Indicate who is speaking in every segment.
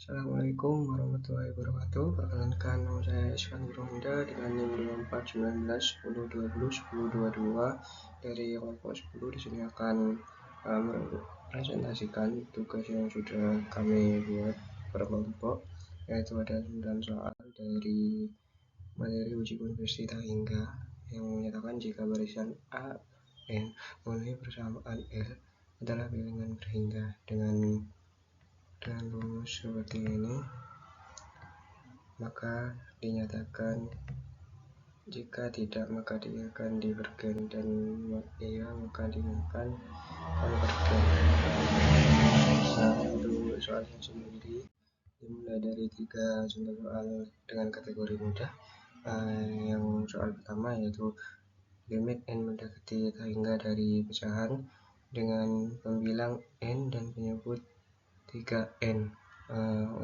Speaker 1: Assalamualaikum warahmatullahi wabarakatuh. Perkenalkan, nama saya Iswan Nurhonda dengan NIM 241910201022 dari kelompok 10. Di sini akan mempresentasikan tugas yang sudah kami buat per kelompok, yaitu ada 9 soal dari materi uji konversi tak hingga yang menyatakan jika barisan A, N memenuhi persamaan L adalah bilangan berhingga dengan rumus seperti ini, maka dinyatakan jika tidak maka dia akan divergen, dan iya maka dia akan konvergen. Nah, untuk soalnya sendiri dimulai dari 3 contoh soal dengan kategori mudah. Yang soal pertama yaitu limit n mendekati tak hingga dari pecahan dengan pembilang n dan penyebut 3n.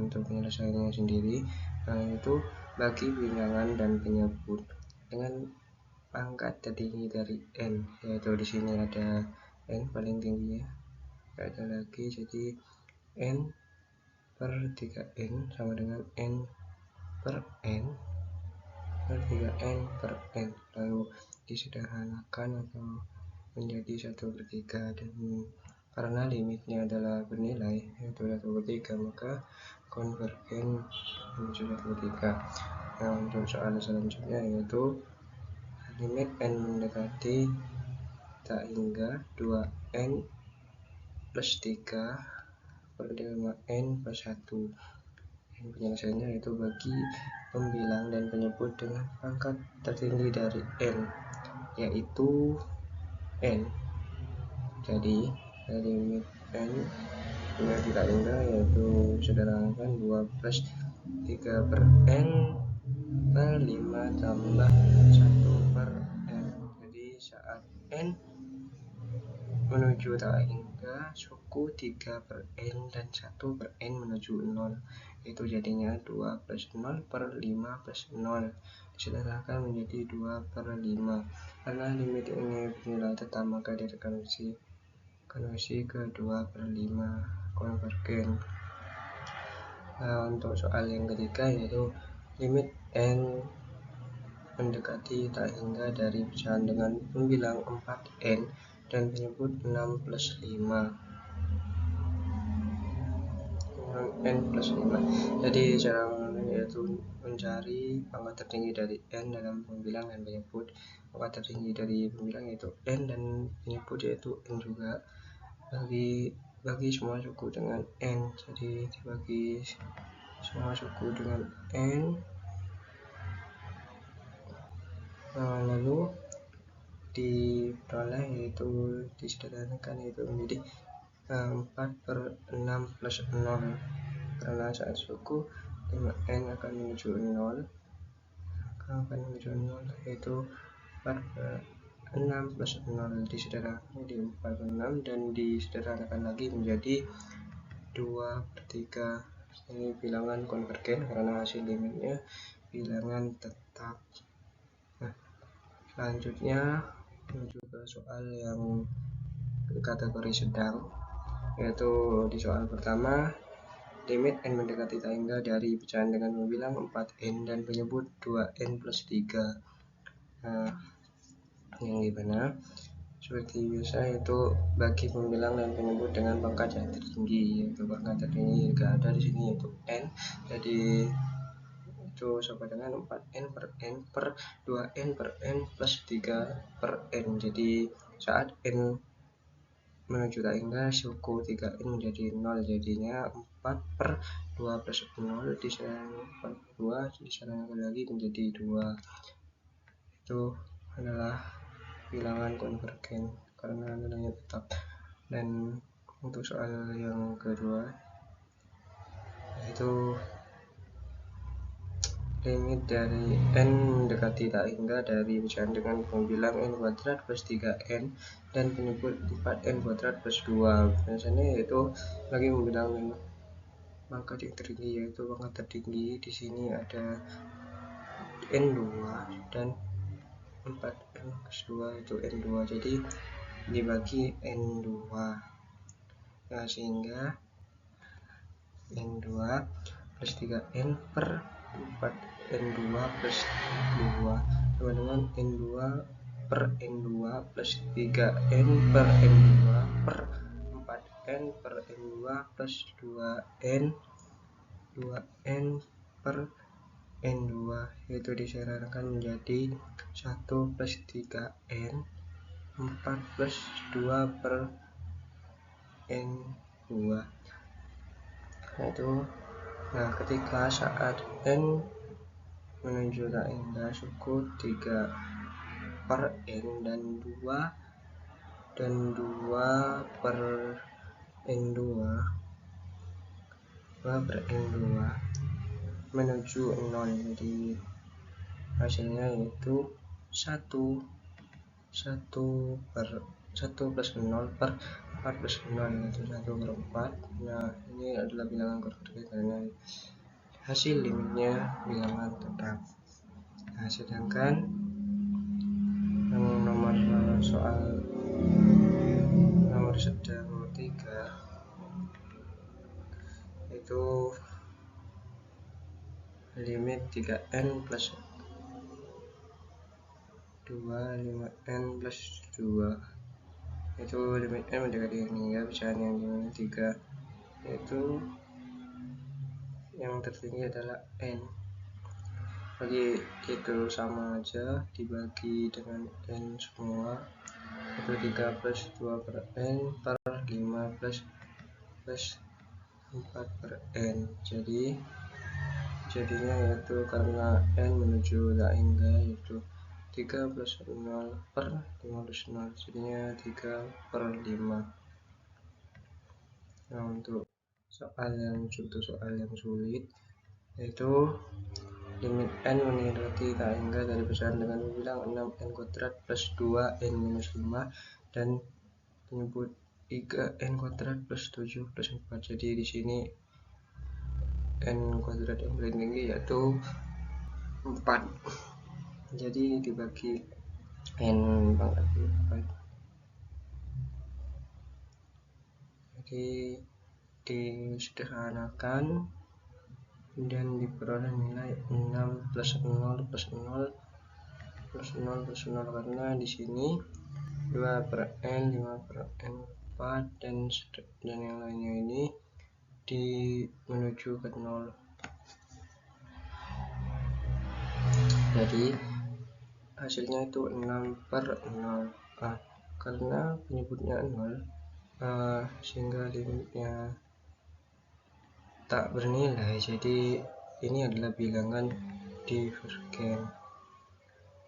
Speaker 1: Untuk penyelesaiannya sendiri itu bagi bilangan dan penyebut dengan pangkat tertinggi dari n, yaitu di sini ada n paling tinggi ya, ada lagi, jadi n per 3n sama dengan n per n per 3n per n, lalu disederhanakan atau menjadi 1/3, dan karena limitnya adalah bernilai yaitu 1/3 maka konvergen menuju 1/3. Nah, untuk soal selanjutnya yaitu limit n mendekati tak hingga 2n plus 3 per 5n plus 1. Penyelesaiannya yaitu bagi pembilang dan penyebut dengan pangkat tertinggi dari n, yaitu n. Jadi limit n menjadi tak hingga yaitu sederhanakan 2 plus 3 per n per 5 tambah 1 per n. Jadi saat n menuju tak hingga suku 3 per n dan 1 per n menuju 0, itu jadinya 2 plus 0 per 5 plus 0, disederhanakan menjadi 2 per 5. Karena limit ini bernilai tetap maka dikonversi ke 2 per 5, konvergen. Nah, untuk soal yang ketiga yaitu limit n mendekati tak hingga dari pecahan dengan pembilang 4n dan penyebut 6 plus 5. n plus 5. Jadi cara yaitu mencari pangkat tertinggi dari n dalam pembilang dan penyebut. Pangkat tertinggi dari pembilang yaitu n dan penyebut yaitu n juga. Bagi semua suku dengan n, jadi dibagi semua suku dengan n, lalu diperoleh yaitu disederhanakan yaitu menjadi 4 per 6 plus 0, karena saat suku 5n akan menuju 0 yaitu 4 per 6 plus 0 disederhanakan di 4 per 6 dan disederhanakan lagi menjadi 2 per 3. Ini bilangan konvergen karena hasil limitnya bilangan tetap. Nah, selanjutnya menuju ke soal yang kategori sedang, yaitu di soal pertama limit n mendekati tak hingga dari pecahan dengan pembilang 4n dan penyebut 2n plus 3. Nah, yang gimana? Seperti biasa yaitu bagi pembilang dan penyebut dengan pangkat yang tertinggi, yaitu pangkat tertinggi jika ada di sini yaitu n, jadi itu sama dengan 4n per n per 2n per n plus 3 per n. Jadi saat n menuju tak hingga suku 3n menjadi 0, jadinya 4 per 2 plus 0 disederhanakan 2 disederhanakan lagi menjadi 2. Itu adalah bilangan konvergen karena nilainya tetap. Dan untuk soal yang kedua yaitu limit dari n mendekati tak hingga dari pecahan dengan pembilang n kuadrat plus 3n dan penyebut 4n kuadrat plus 2. Biasanya yaitu lagi pembilang pangkat yang tertinggi, yaitu pangkat tertinggi di sini ada n2 dan 4n plus 2 itu n2, jadi dibagi n2. Nah, sehingga n2 plus 3n per 4n2 plus 2 sama dengan n2 per n2 plus 3n per n2 per 4n per n2 plus 2n per n2, itu disarankan menjadi 1 plus 3n 4 plus 2 per n2. Nah, ketika saat n menuju tak hingga suku 3 per n dan 2 per n2 menuju 0, jadi hasilnya yaitu 1 plus 0 per 4 plus 0 yaitu 1 per 4. Nah, ini adalah bilangan konvergen karena hasil limitnya bilangan tetap. Nah, sedangkan yang nomor sedang 3 itu limit 3n plus 2 5n plus 2, itu limit n mendekati hingga pecahan yang dimana 3 yaitu yang tertinggi adalah n. Bagi itu sama aja dibagi dengan n semua, itu 3 plus 2 per n per 5 plus 4 per n. Jadinya yaitu karena n menuju tak hingga yaitu 3 plus 0 per 5 plus 0, jadinya 3 per 5. Nah, untuk soal yang sulit yaitu limit n mendekati tak hingga dari pecahan dengan bilang 6n kuadrat plus 2n minus 5 dan penyebut 3n kuadrat plus 7 plus 4. Jadi di sini n kuadrat yang paling tinggi yaitu 4, jadi dibagi n pangkat 4, jadi disederhanakan dan diperoleh nilai 6 plus 0 plus 0 plus 0 plus 0 karena di sini 2 per n 5 per n 4 dan yang lainnya ini menuju ke 0. Jadi hasilnya itu 6 per 0. Karena penyebutnya 0 sehingga limitnya tak bernilai, jadi ini adalah bilangan divergen.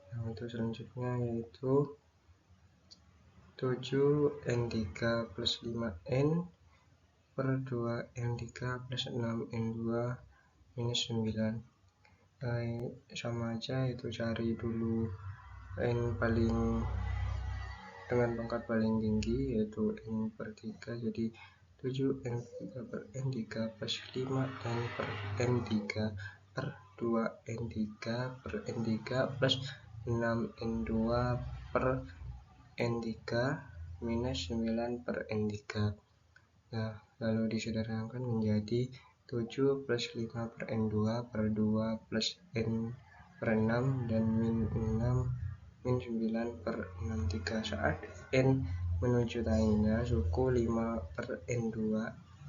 Speaker 1: Nah, untuk selanjutnya yaitu 7n3 plus 5n per 2n3 plus 6n2 minus 9. Sama aja, itu cari dulu n paling dengan pangkat paling tinggi yaitu n per 3, jadi 7n3 per n3 plus 5n per n3 per 2n3 per n3 plus 6n2 per n3 minus 9 per n3. Nah, lalu disederhanakan menjadi 7 plus 5 per n2 per 2 plus n per 6 dan min 6 min 9 per 63. Saat n menuju tak hingga suku 5 per n2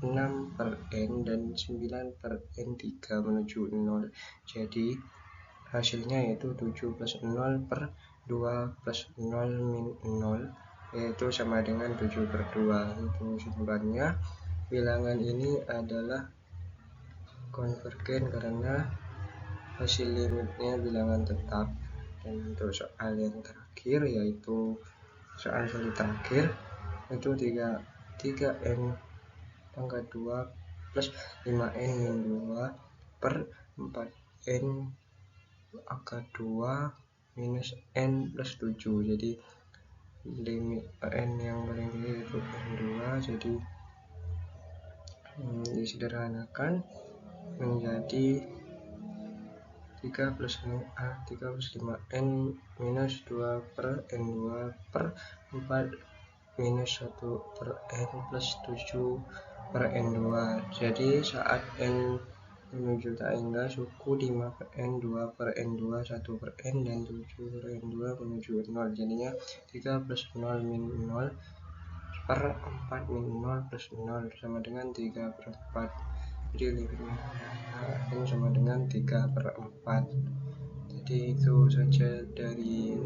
Speaker 1: 6 per n dan 9 per n3 menuju 0, jadi hasilnya yaitu 7 plus 0 per 2 plus 0 min 0 yaitu sama dengan 7 per 2. Itu kesimpulannya, bilangan ini adalah konvergen karena hasil limitnya bilangan tetap. Dan untuk soal yang terakhir yaitu soal terakhir itu 3n pangkat 2 plus 5n min 2 per 4n pangkat 2 minus n plus 7. Jadi limit n yang paling tinggi itu n2, jadi disederhanakan menjadi 3 plus 5n minus 2 per n2 per 4 minus 1 per n plus 7 per n2. Jadi saat n menuju tak hingga suku 5 per N, 2 per N2, 1 per N, dan 7 per N2 menuju 0. Jadinya 3 plus 0 min 0 per 4 min 0 plus 0 sama dengan 3 per 4. Jadi limitnya N sama dengan 3 per 4. Jadi itu saja dari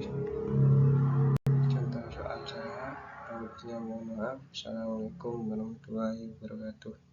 Speaker 1: contoh soal saya. Kurang lebihnya mohon maaf. Assalamualaikum warahmatullahi wabarakatuh.